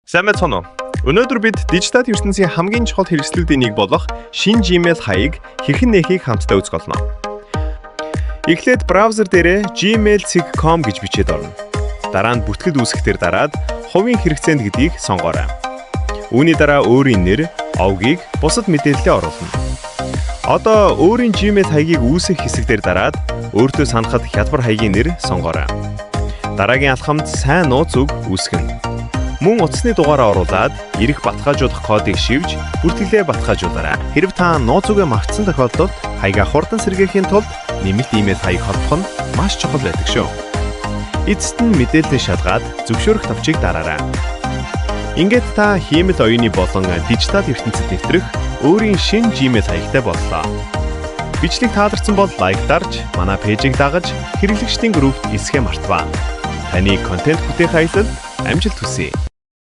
Сайн байна уу? Өнөөдөр бид дижитал ертөнцийн хамгийн чухал хэрэгслүүдийн нэг болох шинэ Gmail хаяг хэрхэн нээхийг хамтдаа үзэх болно. Эхлээд браузер дээрээ gmail.com гэж бичээд орно. Дараа нь бүтгэл үүсгэхээр дараад хувийн хэрэгцээнд гэдгийг сонгоорой. Үүний дараа өөрийн нэр, овгийг, бусад мэдээллээ оруулна. Одоо өөрийн Gmail хаягийг үүсгэх хэсэгдэр дараад өөртөө санахад хялбар хаягийн нэр сонгоорой. Дараагийн алхамд сайн нууц үг үүсгэнэ. Мөн утасны дугаараа оруулаад ирэх баталгаажуулах кодыг шивж бүртгэлээ баталгаажуулаарай. Хэрв та нууц үгээ мартсан тохиолдолд хаягаа хурдан сэргээхийн тулд нэмэлт имэйл хаяг холбох нь маш чухал байдаг шүү. Эцэст нь мэдээлэл шалгаад зөвшөөрөх тавчийг дараарай. Ингээд та хиймэл оюуны болон дижитал ертөнцид нэвтрэх өөрийн шинэ Gmail хаягтай боллоо. Бичлэг таалагдсан бол лайк дарж, манай пэйжийг дагаж, хэрэглэгчдийн группт эсэхэ мартваа. Таны контент бүтээх аялалд амжилт хүсье.